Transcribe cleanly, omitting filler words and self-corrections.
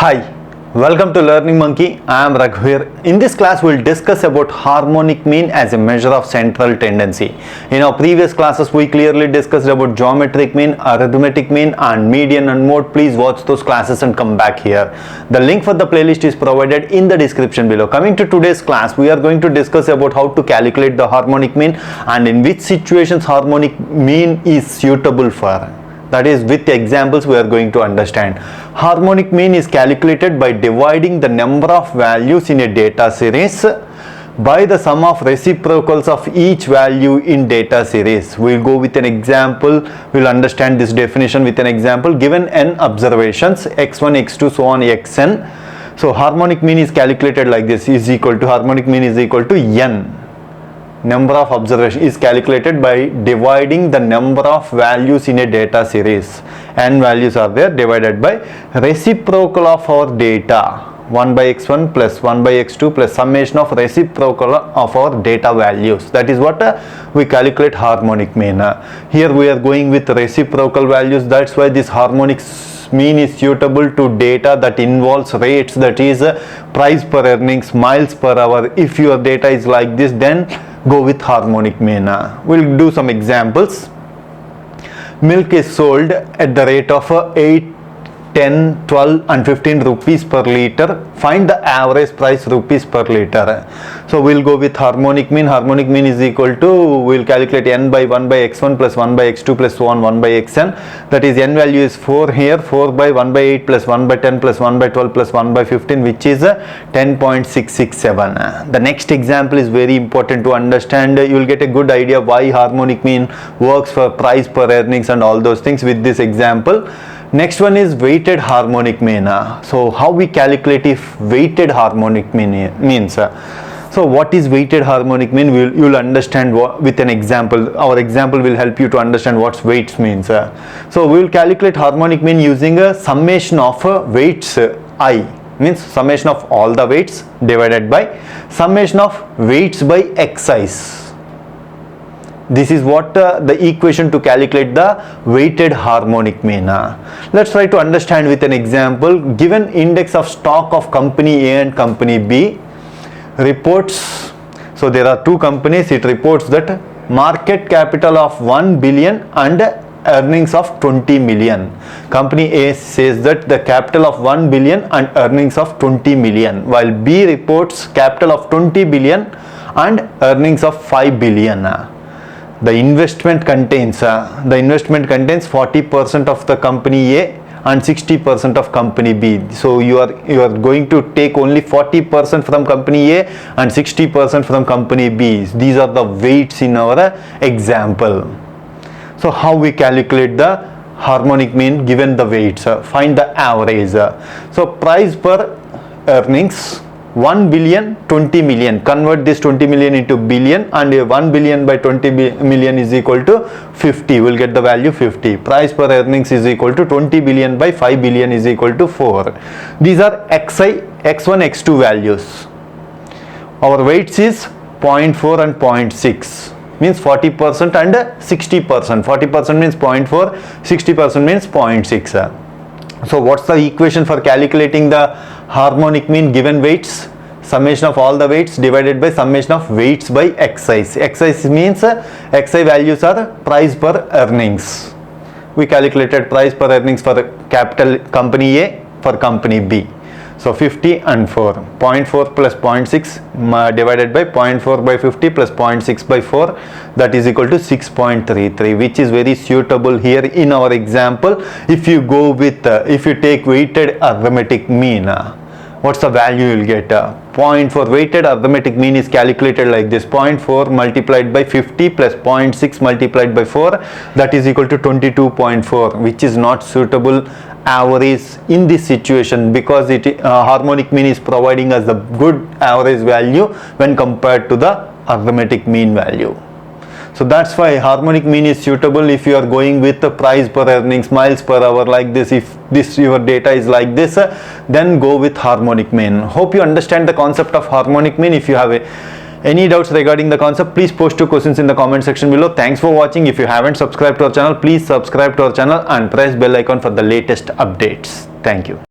Hi, welcome to Learning Monkey. I am Raghuveer. In this class, we will discuss about harmonic mean as a measure of central tendency. In our previous classes, we clearly discussed about geometric mean, arithmetic mean and median and mode. Please watch those classes and come back here. The link for the playlist is provided in the description below. Coming to today's class, we are going to discuss about how to calculate the harmonic mean and in which situations harmonic mean is suitable for. That is, with examples we are going to understand. Harmonic mean is calculated by dividing the number of values in a data series by the sum of reciprocals of each value in data series. We will go with an example. We will understand this definition with an example. Given n observations, x1, x2, so on, xn. So harmonic mean is calculated like this, is equal to, harmonic mean is equal to n. Number of observations is calculated by dividing the number of values in a data series. N values are there, divided by reciprocal of our data, 1 by x1 plus 1 by x2 plus summation of reciprocal of our data values. That is what we calculate harmonic mean. Here we are going with reciprocal values. That's why this harmonic mean is suitable to data that involves rates, that is price per earnings, miles per hour. If your data is like this, then go with harmonic mean. We'll do some examples. Milk is sold at the rate of 8, 10, 12 and 15 rupees per litre. Find the average price rupees per litre. So we'll go with harmonic mean. Harmonic mean is equal to, we'll calculate n by 1 by x1 plus 1 by x2 plus so on 1 by xn. That is, n value is 4 here, 4 by 1 by 8 plus 1 by 10 plus 1 by 12 plus 1 by 15, which is 10.667. The next example is very important to understand. You will get a good idea why harmonic mean works for price per earnings and all those things with this example. Next one is weighted harmonic mean. So how we calculate if weighted harmonic mean means. So what is weighted harmonic mean? You will understand with an example. Our example will help you to understand what weights means. So we will calculate harmonic mean using a summation of weights I, means summation of all the weights divided by summation of weights by xi's. This is what the equation to calculate the weighted harmonic mean. Let's try to understand with an example. Given index of stock of company A and company B reports, so there are two companies, it reports that market capital of 1 billion and earnings of 20 million. Company A says that the capital of 1 billion and earnings of 20 million, while B reports capital of 20 billion and earnings of 5 billion. The investment contains 40% of the company A and 60% of company B. So you are going to take only 40% from company A and 60% from company B. These are the weights in our example. So how we calculate the harmonic mean given the weights? Find the average. So price per earnings 1 billion, 20 million. Convert this 20 million into billion, and 1 billion by 20 million is equal to 50. We'll get the value 50. Price per earnings is equal to 20 billion by 5 billion is equal to 4. These are xi, x1, x2 values. Our weights is 0.4 and 0.6. Means 40% and 60%. 40% means 0.4, 60% means 0.6. So what's the equation for calculating the harmonic mean given weights? Summation of all the weights divided by summation of weights by xi. Xi means xi values are price per earnings. We calculated price per earnings for the capital company A, for company B. So 50 and 4. 0.4 plus 0.6 divided by 0.4 by 50 plus 0.6 by 4, that is equal to 6.33, which is very suitable here in our example. If you go with, if you take weighted arithmetic mean, what's the value you will get? 0.4 weighted arithmetic mean is calculated like this: 0.4 multiplied by 50 plus 0.6 multiplied by 4, that is equal to 22.4, which is not suitable average in this situation, because harmonic mean is providing us the good average value when compared to the arithmetic mean value. So that's why harmonic mean is suitable if you are going with the price per earnings, miles per hour like this. If this your data is like this, then go with harmonic mean. Hope you understand the concept of harmonic mean. If you have any doubts regarding the concept, please post your questions in the comment section below. Thanks for watching. If you haven't subscribed to our channel, please subscribe to our channel and press bell icon for the latest updates. Thank you.